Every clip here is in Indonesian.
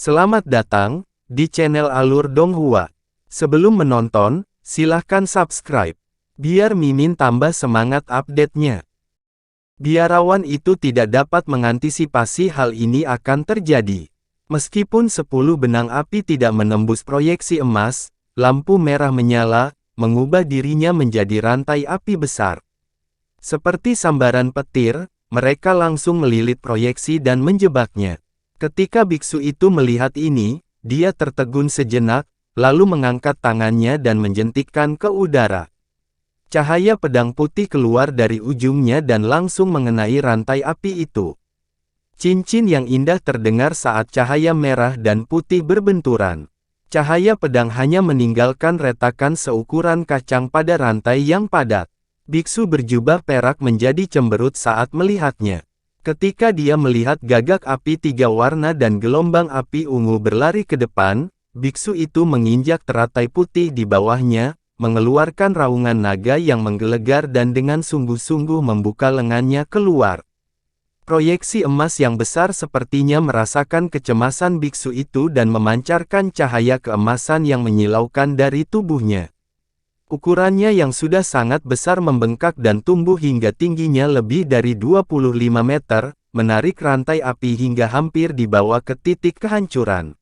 Selamat datang di channel Alur Donghua. Sebelum menonton, silahkan subscribe, biar Mimin tambah semangat update-nya. Biarawan itu tidak dapat mengantisipasi hal ini akan terjadi. Meskipun 10 benang api tidak menembus proyeksi emas, lampu merah menyala, mengubah dirinya menjadi rantai api besar. Seperti sambaran petir, mereka langsung melilit proyeksi dan menjebaknya. Ketika biksu itu melihat ini, dia tertegun sejenak, lalu mengangkat tangannya dan menjentikkan ke udara. Cahaya pedang putih keluar dari ujungnya dan langsung mengenai rantai api itu. Cincin yang indah terdengar saat cahaya merah dan putih berbenturan. Cahaya pedang hanya meninggalkan retakan seukuran kacang pada rantai yang padat. Biksu berjubah perak menjadi cemberut saat melihatnya. Ketika dia melihat gagak api 3 warna dan gelombang api ungu berlari ke depan, biksu itu menginjak teratai putih di bawahnya, mengeluarkan raungan naga yang menggelegar dan dengan sungguh-sungguh membuka lengannya keluar. Proyeksi emas yang besar sepertinya merasakan kecemasan biksu itu dan memancarkan cahaya keemasan yang menyilaukan dari tubuhnya. Ukurannya yang sudah sangat besar membengkak dan tumbuh hingga tingginya lebih dari 25 meter, menarik rantai api hingga hampir dibawa ke titik kehancuran.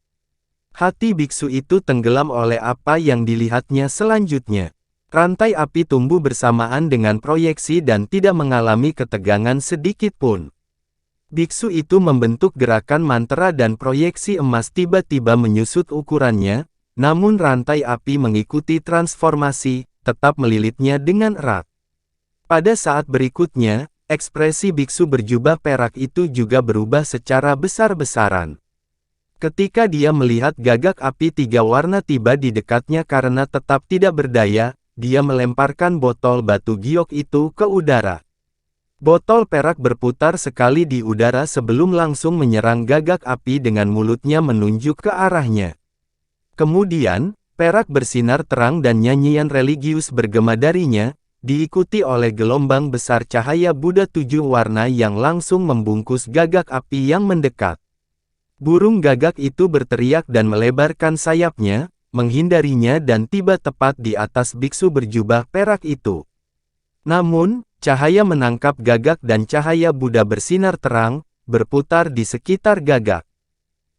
Hati biksu itu tenggelam oleh apa yang dilihatnya selanjutnya. Rantai api tumbuh bersamaan dengan proyeksi dan tidak mengalami ketegangan sedikit pun. Biksu itu membentuk gerakan mantra dan proyeksi emas tiba-tiba menyusut ukurannya, namun rantai api mengikuti transformasi, tetap melilitnya dengan erat. Pada saat berikutnya, ekspresi biksu berjubah perak itu juga berubah secara besar-besaran. Ketika dia melihat gagak api 3 warna tiba di dekatnya karena tetap tidak berdaya, dia melemparkan botol batu giok itu ke udara. Botol perak berputar sekali di udara sebelum langsung menyerang gagak api dengan mulutnya menunjuk ke arahnya. Kemudian, perak bersinar terang dan nyanyian religius bergema darinya, diikuti oleh gelombang besar cahaya Buddha 7 warna yang langsung membungkus gagak api yang mendekat. Burung gagak itu berteriak dan melebarkan sayapnya, menghindarinya dan tiba tepat di atas biksu berjubah perak itu. Namun, cahaya menangkap gagak dan cahaya Buddha bersinar terang, berputar di sekitar gagak.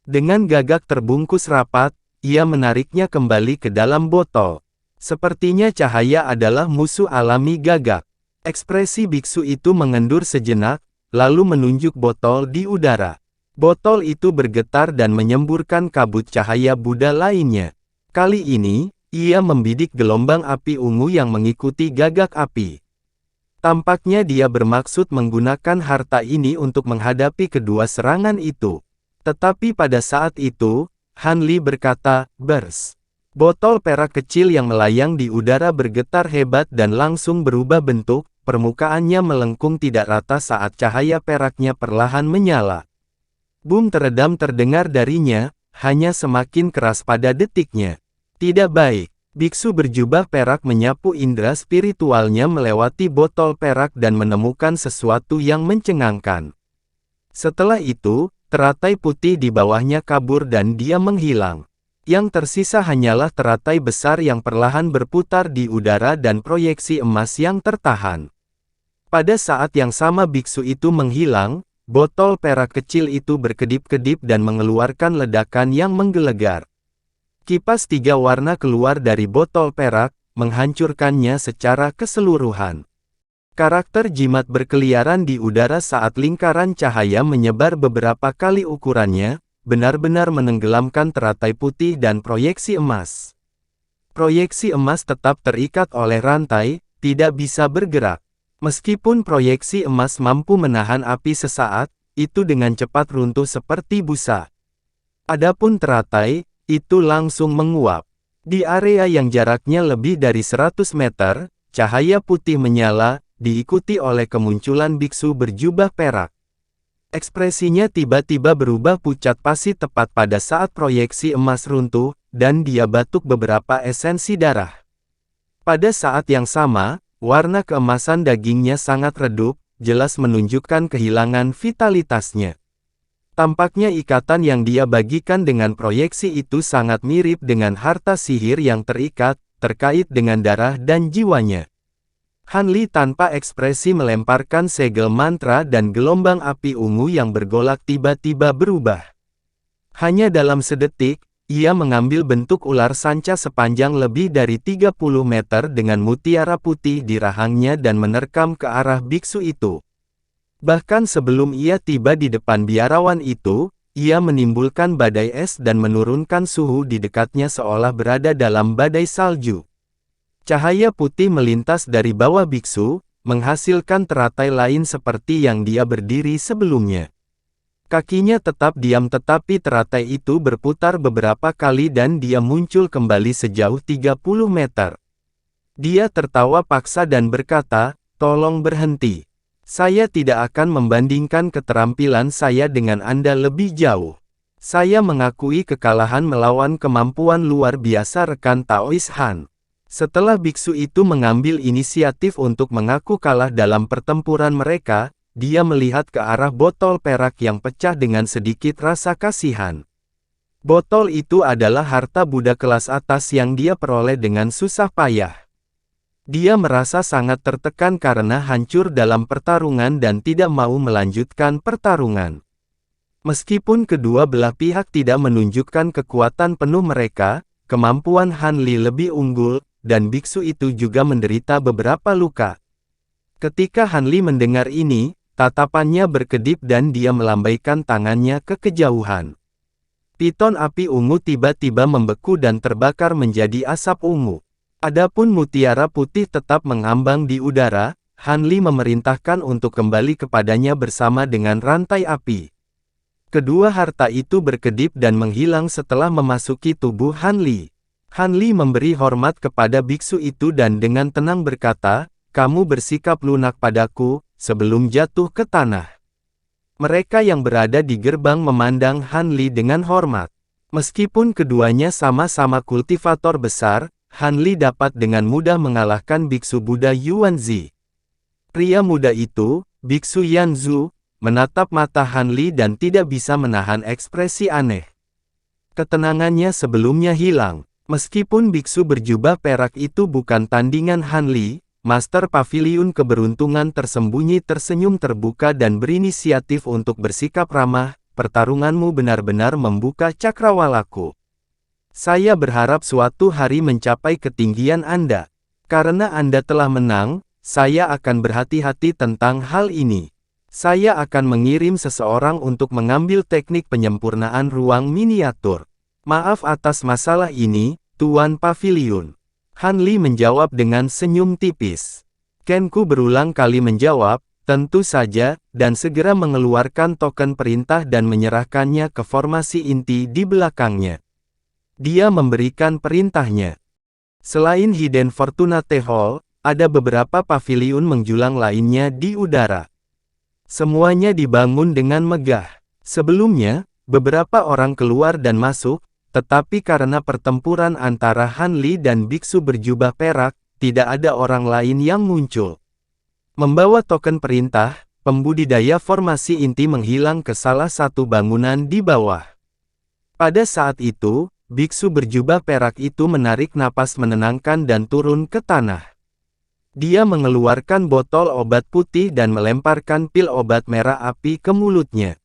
Dengan gagak terbungkus rapat, ia menariknya kembali ke dalam botol. Sepertinya cahaya adalah musuh alami gagak. Ekspresi biksu itu mengendur sejenak, lalu menunjuk botol di udara. Botol itu bergetar dan menyemburkan kabut cahaya Buddha lainnya. Kali ini, ia membidik gelombang api ungu yang mengikuti gagak api. Tampaknya dia bermaksud menggunakan harta ini untuk menghadapi kedua serangan itu. Tetapi pada saat itu, Han Li berkata, "Bers." Botol perak kecil yang melayang di udara bergetar hebat dan langsung berubah bentuk, permukaannya melengkung tidak rata saat cahaya peraknya perlahan menyala. Boom teredam terdengar darinya, hanya semakin keras pada detiknya. Tidak baik. Biksu berjubah perak menyapu indera spiritualnya melewati botol perak dan menemukan sesuatu yang mencengangkan. Setelah itu, teratai putih di bawahnya kabur dan dia menghilang. Yang tersisa hanyalah teratai besar yang perlahan berputar di udara dan proyeksi emas yang tertahan. Pada saat yang sama biksu itu menghilang, botol perak kecil itu berkedip-kedip dan mengeluarkan ledakan yang menggelegar. Kipas 3 warna keluar dari botol perak, menghancurkannya secara keseluruhan. Karakter jimat berkeliaran di udara saat lingkaran cahaya menyebar beberapa kali ukurannya, benar-benar menenggelamkan teratai putih dan proyeksi emas. Proyeksi emas tetap terikat oleh rantai, tidak bisa bergerak. Meskipun proyeksi emas mampu menahan api sesaat, itu dengan cepat runtuh seperti busa. Adapun teratai, itu langsung menguap. Di area yang jaraknya lebih dari 100 meter, cahaya putih menyala, diikuti oleh kemunculan biksu berjubah perak. Ekspresinya tiba-tiba berubah pucat pasi tepat pada saat proyeksi emas runtuh, dan dia batuk beberapa esensi darah. Pada saat yang sama, warna keemasan dagingnya sangat redup, jelas menunjukkan kehilangan vitalitasnya. Tampaknya ikatan yang dia bagikan dengan proyeksi itu sangat mirip dengan harta sihir yang terikat, terkait dengan darah dan jiwanya. Han Li tanpa ekspresi melemparkan segel mantra dan gelombang api ungu yang bergolak tiba-tiba berubah. Hanya dalam sedetik, ia mengambil bentuk ular sanca sepanjang lebih dari 30 meter dengan mutiara putih di rahangnya dan menerkam ke arah biksu itu. Bahkan sebelum ia tiba di depan biarawan itu, ia menimbulkan badai es dan menurunkan suhu di dekatnya seolah berada dalam badai salju. Cahaya putih melintas dari bawah biksu, menghasilkan teratai lain seperti yang dia berdiri sebelumnya. Kakinya tetap diam tetapi teratai itu berputar beberapa kali dan dia muncul kembali sejauh 30 meter. Dia tertawa paksa dan berkata, "Tolong berhenti. Saya tidak akan membandingkan keterampilan saya dengan Anda lebih jauh. Saya mengakui kekalahan melawan kemampuan luar biasa rekan Taois Han." Setelah biksu itu mengambil inisiatif untuk mengaku kalah dalam pertempuran mereka, dia melihat ke arah botol perak yang pecah dengan sedikit rasa kasihan. Botol itu adalah harta Buddha kelas atas yang dia peroleh dengan susah payah. Dia merasa sangat tertekan karena hancur dalam pertarungan dan tidak mau melanjutkan pertarungan. Meskipun kedua belah pihak tidak menunjukkan kekuatan penuh mereka, kemampuan Han Li lebih unggul, dan biksu itu juga menderita beberapa luka. Ketika Han Li mendengar ini, tatapannya berkedip dan dia melambaikan tangannya ke kejauhan. Piton api ungu tiba-tiba membeku dan terbakar menjadi asap ungu. Adapun mutiara putih tetap mengambang di udara, Han Li memerintahkan untuk kembali kepadanya bersama dengan rantai api. Kedua harta itu berkedip dan menghilang setelah memasuki tubuh Han Li. Han Li memberi hormat kepada biksu itu dan dengan tenang berkata, "Kamu bersikap lunak padaku," sebelum jatuh ke tanah. Mereka yang berada di gerbang memandang Han Li dengan hormat. Meskipun keduanya sama-sama kultivator besar, Han Li dapat dengan mudah mengalahkan biksu Buddha Yuanzi. Pria muda itu, biksu Yanzu, menatap mata Han Li dan tidak bisa menahan ekspresi aneh. Ketenangannya sebelumnya hilang. Meskipun biksu berjubah perak itu bukan tandingan Han Li, Master Paviliun Keberuntungan Tersembunyi tersenyum terbuka dan berinisiatif untuk bersikap ramah. "Pertarunganmu benar-benar membuka cakrawalaku. Saya berharap suatu hari mencapai ketinggian Anda. Karena Anda telah menang, saya akan berhati-hati tentang hal ini. Saya akan mengirim seseorang untuk mengambil teknik penyempurnaan ruang miniatur. Maaf atas masalah ini, Tuan Paviliun." Han Li menjawab dengan senyum tipis. Ken Ku berulang kali menjawab, "Tentu saja," dan segera mengeluarkan token perintah dan menyerahkannya ke formasi inti di belakangnya. Dia memberikan perintahnya. Selain Hidden Fortunate Hall, ada beberapa paviliun menjulang lainnya di udara. Semuanya dibangun dengan megah. Sebelumnya, beberapa orang keluar dan masuk, tetapi karena pertempuran antara Han Li dan biksu berjubah perak, tidak ada orang lain yang muncul. Membawa token perintah, pembudidaya formasi inti menghilang ke salah satu bangunan di bawah. Pada saat itu, biksu berjubah perak itu menarik napas menenangkan dan turun ke tanah. Dia mengeluarkan botol obat putih dan melemparkan pil obat merah api ke mulutnya.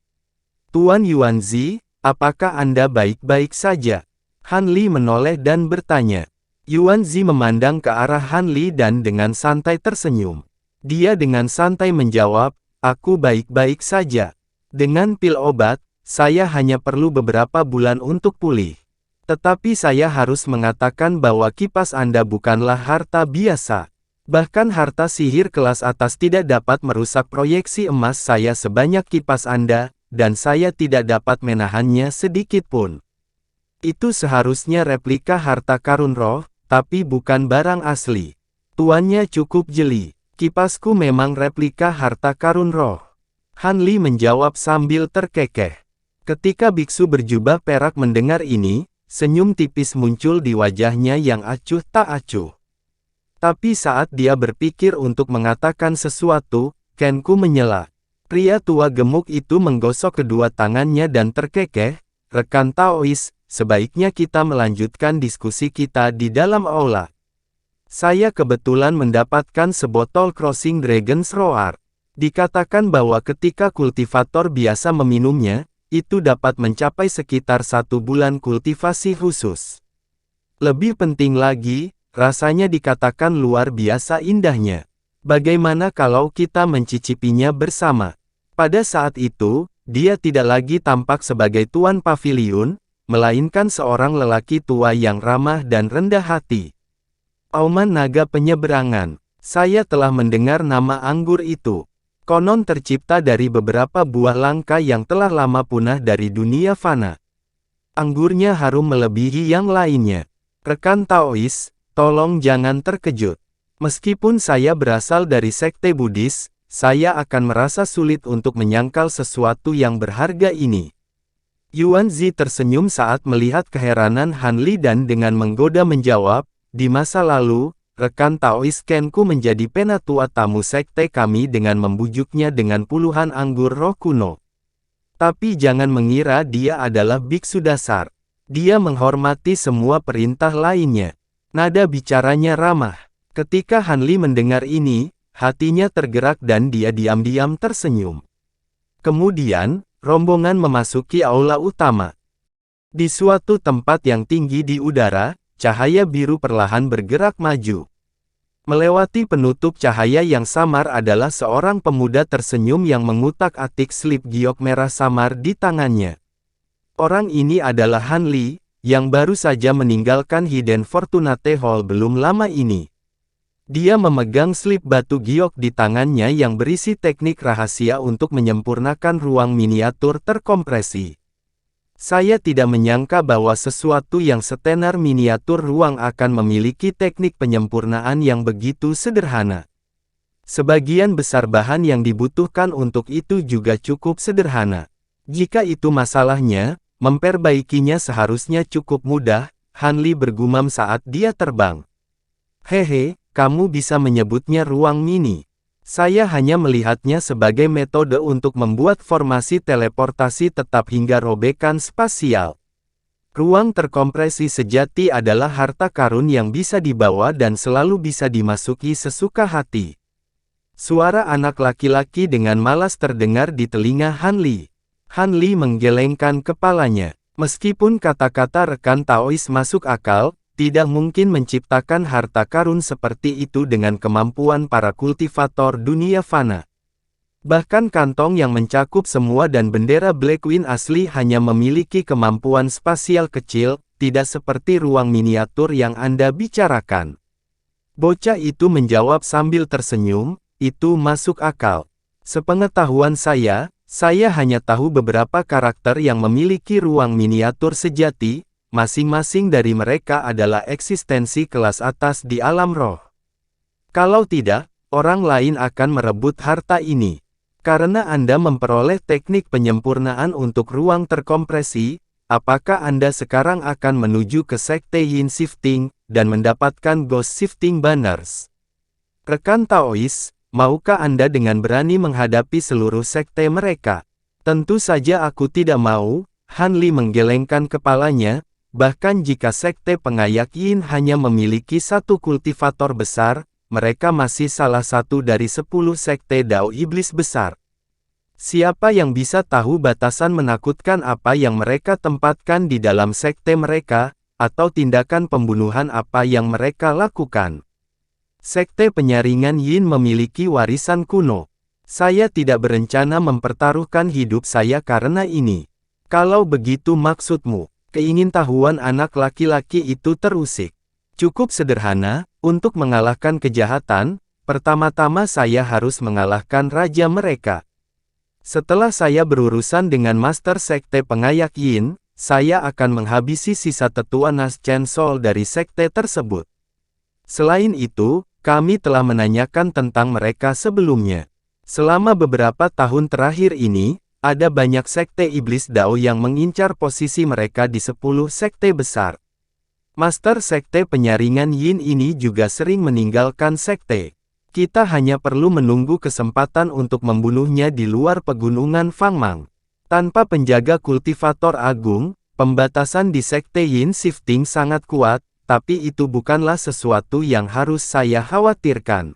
"Tuan Yuanzi, apakah Anda baik-baik saja?" Han Li menoleh dan bertanya. Yuanzi memandang ke arah Han Li dan dengan santai tersenyum. Dia dengan santai menjawab, "Aku baik-baik saja. Dengan pil obat, saya hanya perlu beberapa bulan untuk pulih. Tetapi saya harus mengatakan bahwa kipas Anda bukanlah harta biasa. Bahkan harta sihir kelas atas tidak dapat merusak proyeksi emas saya sebanyak kipas Anda, dan saya tidak dapat menahannya sedikit pun. Itu seharusnya replika harta karun roh, tapi bukan barang asli. Tuannya cukup jeli. Kipasku memang replika harta karun roh." Han Li menjawab sambil terkekeh. Ketika biksu berjubah perak mendengar ini, senyum tipis muncul di wajahnya yang acuh tak acuh. Tapi saat dia berpikir untuk mengatakan sesuatu, Ken Ku menyela. Pria tua gemuk itu menggosok kedua tangannya dan terkekeh, "Rekan Taois, sebaiknya kita melanjutkan diskusi kita di dalam aula. Saya kebetulan mendapatkan sebotol Crossing Dragon's Roar. Dikatakan bahwa ketika kultivator biasa meminumnya, itu dapat mencapai sekitar 1 bulan kultivasi khusus. Lebih penting lagi, rasanya dikatakan luar biasa indahnya. Bagaimana kalau kita mencicipinya bersama?" Pada saat itu, dia tidak lagi tampak sebagai tuan paviliun, melainkan seorang lelaki tua yang ramah dan rendah hati. "Auman naga penyeberangan. Saya telah mendengar nama anggur itu. Konon tercipta dari beberapa buah langka yang telah lama punah dari dunia fana. Anggurnya harum melebihi yang lainnya. Rekan Taois, tolong jangan terkejut. Meskipun saya berasal dari sekte Buddhis, saya akan merasa sulit untuk menyangkal sesuatu yang berharga ini." Yuan Zi tersenyum saat melihat keheranan Han Li dan dengan menggoda menjawab, "Di masa lalu, rekan Taois Kenku menjadi penatua tamu sekte kami dengan membujuknya dengan puluhan anggur roh kuno. Tapi jangan mengira dia adalah biksu dasar. Dia menghormati semua perintah lainnya." Nada bicaranya ramah. Ketika Han Li mendengar ini, hatinya tergerak dan dia diam-diam tersenyum. Kemudian, rombongan memasuki aula utama. Di suatu tempat yang tinggi di udara, cahaya biru perlahan bergerak maju. Melewati penutup cahaya yang samar adalah seorang pemuda tersenyum yang mengutak-atik slip giok merah samar di tangannya. Orang ini adalah Han Li, yang baru saja meninggalkan Hidden Fortunate Hall belum lama ini. Dia memegang slip batu giok di tangannya yang berisi teknik rahasia untuk menyempurnakan ruang miniatur terkompresi. Saya tidak menyangka bahwa sesuatu yang setenar miniatur ruang akan memiliki teknik penyempurnaan yang begitu sederhana. Sebagian besar bahan yang dibutuhkan untuk itu juga cukup sederhana. Jika itu masalahnya, memperbaikinya seharusnya cukup mudah, Han Li bergumam saat dia terbang. "Hehe, kamu bisa menyebutnya ruang mini. Saya hanya melihatnya sebagai metode untuk membuat formasi teleportasi tetap hingga robekan spasial. Ruang terkompresi sejati adalah harta karun yang bisa dibawa dan selalu bisa dimasuki sesuka hati." Suara anak laki-laki dengan malas terdengar di telinga Han Li. Han Li menggelengkan kepalanya. Meskipun kata-kata rekan Taois masuk akal, tidak mungkin menciptakan harta karun seperti itu dengan kemampuan para kultivator dunia fana. Bahkan kantong yang mencakup semua dan bendera Black Queen asli hanya memiliki kemampuan spasial kecil, tidak seperti ruang miniatur yang Anda bicarakan. Bocah itu menjawab sambil tersenyum, "Itu masuk akal. Sepengetahuan saya hanya tahu beberapa karakter yang memiliki ruang miniatur sejati. Masing-masing dari mereka adalah eksistensi kelas atas di alam roh. Kalau tidak, orang lain akan merebut harta ini. Karena Anda memperoleh teknik penyempurnaan untuk ruang terkompresi, apakah Anda sekarang akan menuju ke sekte Yin Shifting, dan mendapatkan Ghost Shifting Banners? Rekan Taois, maukah Anda dengan berani menghadapi seluruh sekte mereka?" "Tentu saja aku tidak mau." Han Li menggelengkan kepalanya. Bahkan jika sekte pengayak Yin hanya memiliki satu kultivator besar, mereka masih salah satu dari 10 sekte Dao Iblis besar. Siapa yang bisa tahu batasan menakutkan apa yang mereka tempatkan di dalam sekte mereka, atau tindakan pembunuhan apa yang mereka lakukan? Sekte penyaringan Yin memiliki warisan kuno. Saya tidak berencana mempertaruhkan hidup saya karena ini. Kalau begitu maksudmu, keingintahuan anak laki-laki itu terusik. Cukup sederhana, untuk mengalahkan kejahatan, pertama-tama saya harus mengalahkan raja mereka. Setelah saya berurusan dengan Master Sekte Pengayak Yin, saya akan menghabisi sisa tetua Nas Chen Sol dari sekte tersebut. Selain itu, kami telah menanyakan tentang mereka sebelumnya. Selama beberapa tahun terakhir ini, ada banyak sekte iblis Dao yang mengincar posisi mereka di 10 sekte besar. Master Sekte Penyaringan Yin ini juga sering meninggalkan sekte. Kita hanya perlu menunggu kesempatan untuk membunuhnya di luar pegunungan Fangmang. Tanpa penjaga kultivator agung, pembatasan di Sekte Yin Shifting sangat kuat, tapi itu bukanlah sesuatu yang harus saya khawatirkan.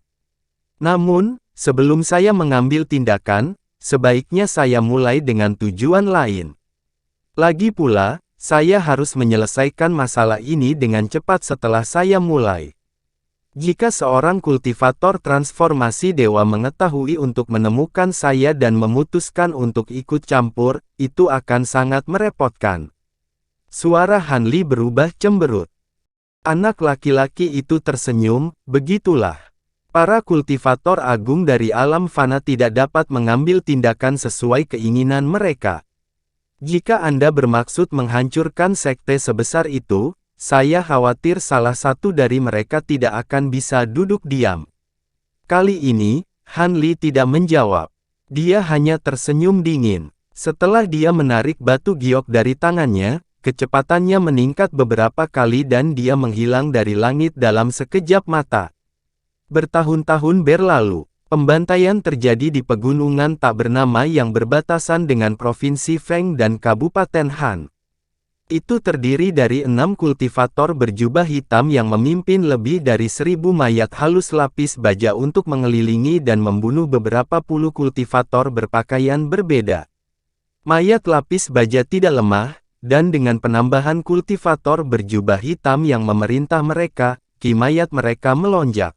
Namun, sebelum saya mengambil tindakan, sebaiknya saya mulai dengan tujuan lain. Lagi pula, saya harus menyelesaikan masalah ini dengan cepat setelah saya mulai. Jika seorang kultivator transformasi dewa mengetahui untuk menemukan saya dan memutuskan untuk ikut campur, itu akan sangat merepotkan. Suara Han Li berubah cemberut. Anak laki-laki itu tersenyum, begitulah. Para kultivator agung dari alam fana tidak dapat mengambil tindakan sesuai keinginan mereka. Jika Anda bermaksud menghancurkan sekte sebesar itu, saya khawatir salah satu dari mereka tidak akan bisa duduk diam. Kali ini, Han Li tidak menjawab. Dia hanya tersenyum dingin. Setelah dia menarik batu giok dari tangannya, kecepatannya meningkat beberapa kali dan dia menghilang dari langit dalam sekejap mata. Bertahun-tahun berlalu, pembantaian terjadi di pegunungan tak bernama yang berbatasan dengan Provinsi Feng dan Kabupaten Han. Itu terdiri dari 6 kultivator berjubah hitam yang memimpin lebih dari 1000 mayat halus lapis baja untuk mengelilingi dan membunuh beberapa puluh kultivator berpakaian berbeda. Mayat lapis baja tidak lemah, dan dengan penambahan kultivator berjubah hitam yang memerintah mereka, ki mayat mereka melonjak.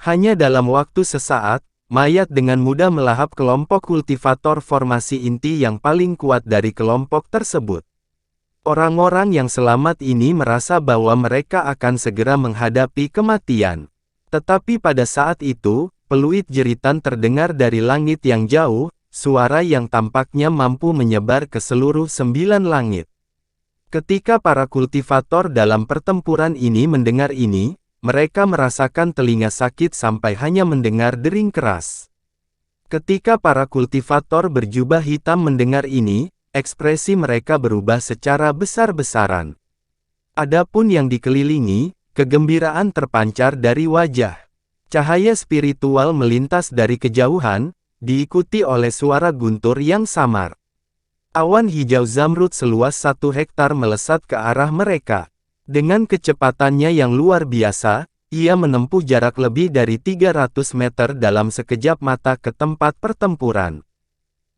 Hanya dalam waktu sesaat, mayat dengan mudah melahap kelompok kultivator formasi inti yang paling kuat dari kelompok tersebut. Orang-orang yang selamat ini merasa bahwa mereka akan segera menghadapi kematian. Tetapi pada saat itu, peluit jeritan terdengar dari langit yang jauh, suara yang tampaknya mampu menyebar ke seluruh 9 langit. Ketika para kultivator dalam pertempuran ini mendengar ini, mereka merasakan telinga sakit sampai hanya mendengar dering keras. Ketika para kultivator berjubah hitam mendengar ini, ekspresi mereka berubah secara besar-besaran. Adapun yang dikelilingi, kegembiraan terpancar dari wajah. Cahaya spiritual melintas dari kejauhan, diikuti oleh suara guntur yang samar. Awan hijau zamrud seluas 1 hektar melesat ke arah mereka. Dengan kecepatannya yang luar biasa, ia menempuh jarak lebih dari 300 meter dalam sekejap mata ke tempat pertempuran.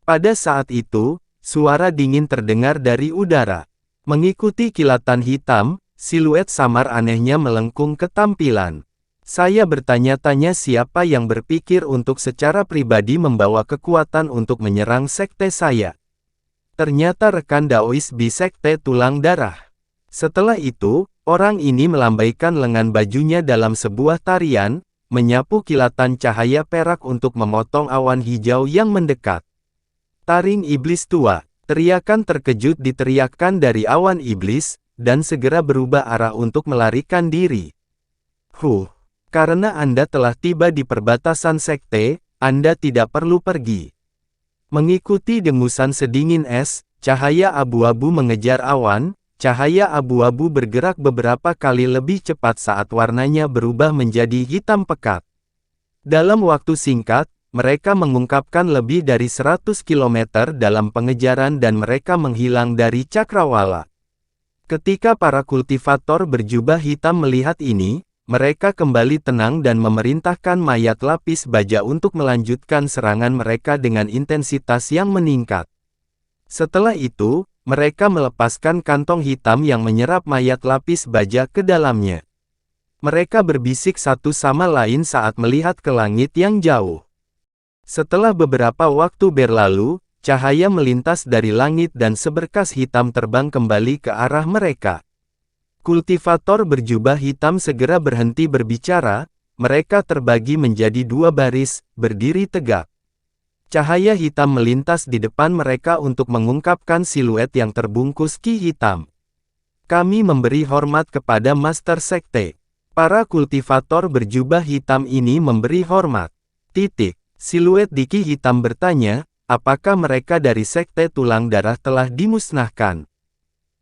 Pada saat itu, suara dingin terdengar dari udara. Mengikuti kilatan hitam, siluet samar anehnya melengkung ke tampilan. Saya bertanya-tanya siapa yang berpikir untuk secara pribadi membawa kekuatan untuk menyerang sekte saya. Ternyata rekan Daois Bi Sekte Tulang Darah. Setelah itu, orang ini melambaikan lengan bajunya dalam sebuah tarian, menyapu kilatan cahaya perak untuk memotong awan hijau yang mendekat. Taring iblis tua, teriakan terkejut diteriakkan dari awan iblis, dan segera berubah arah untuk melarikan diri. Karena Anda telah tiba di perbatasan sekte, Anda tidak perlu pergi. Mengikuti dengusan sedingin es, cahaya abu-abu mengejar awan. Cahaya abu-abu bergerak beberapa kali lebih cepat saat warnanya berubah menjadi hitam pekat. Dalam waktu singkat, mereka mengungkapkan lebih dari 100 km dalam pengejaran dan mereka menghilang dari cakrawala. Ketika para kultivator berjubah hitam melihat ini, mereka kembali tenang dan memerintahkan mayat lapis baja untuk melanjutkan serangan mereka dengan intensitas yang meningkat. Setelah itu, mereka melepaskan kantong hitam yang menyerap mayat lapis baja ke dalamnya. Mereka berbisik satu sama lain saat melihat ke langit yang jauh. Setelah beberapa waktu berlalu, cahaya melintas dari langit dan seberkas hitam terbang kembali ke arah mereka. Kultivator berjubah hitam segera berhenti berbicara, mereka terbagi menjadi 2 baris, berdiri tegak. Cahaya hitam melintas di depan mereka untuk mengungkapkan siluet yang terbungkus ki hitam. Kami memberi hormat kepada Master Sekte. Para kultivator berjubah hitam ini memberi hormat. Siluet di ki hitam bertanya, apakah mereka dari Sekte Tulang Darah telah dimusnahkan?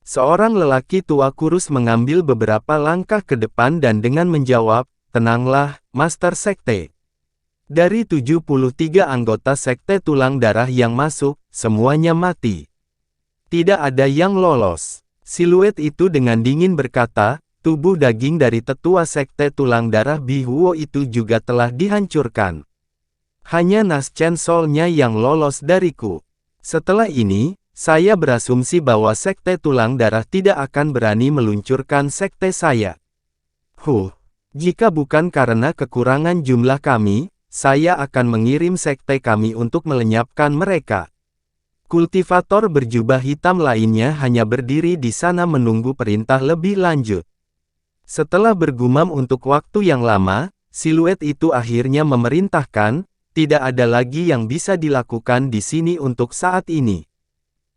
Seorang lelaki tua kurus mengambil beberapa langkah ke depan dan dengan menjawab, tenanglah, Master Sekte. Dari 73 anggota sekte tulang darah yang masuk, semuanya mati. Tidak ada yang lolos. Siluet itu dengan dingin berkata, tubuh daging dari tetua sekte tulang darah Bihuo itu juga telah dihancurkan. Hanya Nas Chen Sol-nya yang lolos dariku. Setelah ini, saya berasumsi bahwa sekte tulang darah tidak akan berani meluncurkan sekte saya. Jika bukan karena kekurangan jumlah kami, saya akan mengirim sekte kami untuk melenyapkan mereka. Kultivator berjubah hitam lainnya hanya berdiri di sana menunggu perintah lebih lanjut. Setelah bergumam untuk waktu yang lama, siluet itu akhirnya memerintahkan, tidak ada lagi yang bisa dilakukan di sini untuk saat ini.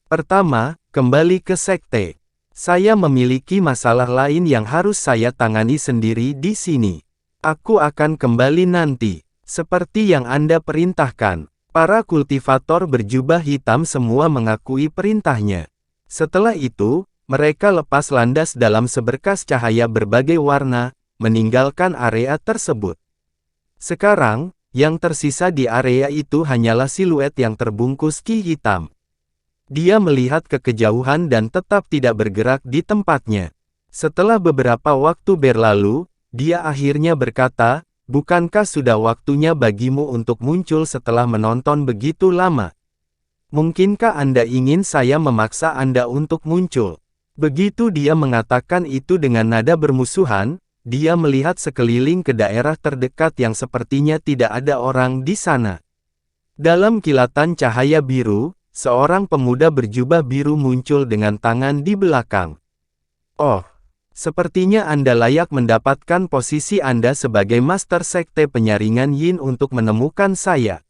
Pertama, kembali ke sekte. Saya memiliki masalah lain yang harus saya tangani sendiri di sini. Aku akan kembali nanti, seperti yang Anda perintahkan. Para kultivator berjubah hitam semua mengakui perintahnya. Setelah itu, mereka lepas landas dalam seberkas cahaya berbagai warna, meninggalkan area tersebut. Sekarang, yang tersisa di area itu hanyalah siluet yang terbungkus ki hitam. Dia melihat ke kejauhan dan tetap tidak bergerak di tempatnya. Setelah beberapa waktu berlalu, dia akhirnya berkata, bukankah sudah waktunya bagimu untuk muncul setelah menonton begitu lama? Mungkinkah Anda ingin saya memaksa Anda untuk muncul? Begitu dia mengatakan itu dengan nada bermusuhan, dia melihat sekeliling ke daerah terdekat yang sepertinya tidak ada orang di sana. Dalam kilatan cahaya biru, seorang pemuda berjubah biru muncul dengan tangan di belakang. Oh, sepertinya Anda layak mendapatkan posisi Anda sebagai Master Sekte Penyaringan Yin untuk menemukan saya.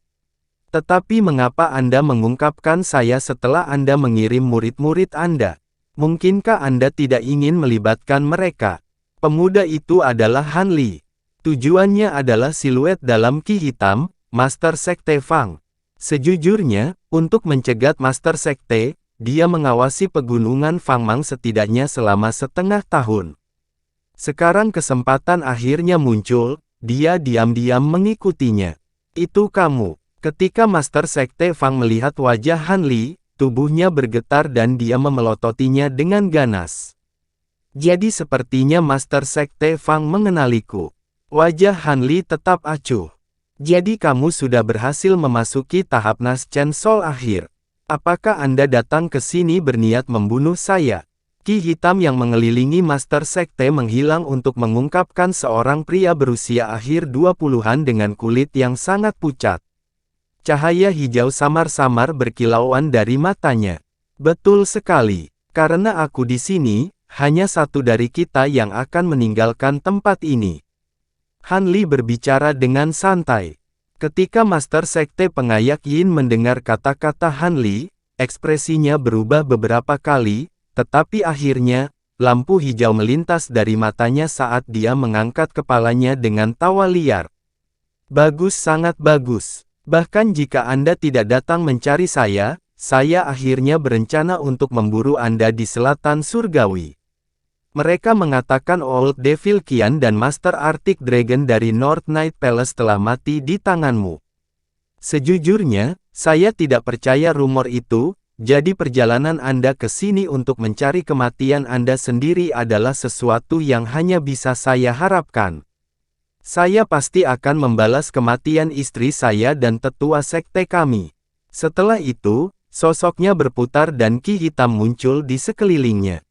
Tetapi mengapa Anda mengungkapkan saya setelah Anda mengirim murid-murid Anda? Mungkinkah Anda tidak ingin melibatkan mereka? Pemuda itu adalah Han Li. Tujuannya adalah siluet dalam ki hitam, Master Sekte Fang. Sejujurnya, untuk mencegat Master Sekte, dia mengawasi pegunungan Fangmang setidaknya selama setengah tahun. Sekarang kesempatan akhirnya muncul, dia diam-diam mengikutinya. Itu kamu. Ketika Master Sekte Fang melihat wajah Han Li, tubuhnya bergetar dan dia memelototinya dengan ganas. Jadi sepertinya Master Sekte Fang mengenaliku. Wajah Han Li tetap acuh. Jadi kamu sudah berhasil memasuki tahap Nas Chen Sol akhir. Apakah Anda datang ke sini berniat membunuh saya? Ki hitam yang mengelilingi Master Sekte menghilang untuk mengungkapkan seorang pria berusia akhir 20-an dengan kulit yang sangat pucat. Cahaya hijau samar-samar berkilauan dari matanya. Betul sekali. Karena aku di sini, hanya satu dari kita yang akan meninggalkan tempat ini. Han Li berbicara dengan santai. Ketika Master Sekte Pengayak Yin mendengar kata-kata Han Li, ekspresinya berubah beberapa kali, tetapi akhirnya, lampu hijau melintas dari matanya saat dia mengangkat kepalanya dengan tawa liar. Bagus, sangat bagus. Bahkan jika Anda tidak datang mencari saya akhirnya berencana untuk memburu Anda di selatan surgawi. Mereka mengatakan Old Devil Qian dan Master Arctic Dragon dari North Night Palace telah mati di tanganmu. Sejujurnya, saya tidak percaya rumor itu, jadi perjalanan Anda ke sini untuk mencari kematian Anda sendiri adalah sesuatu yang hanya bisa saya harapkan. Saya pasti akan membalas kematian istri saya dan tetua sekte kami. Setelah itu, sosoknya berputar dan ki hitam muncul di sekelilingnya.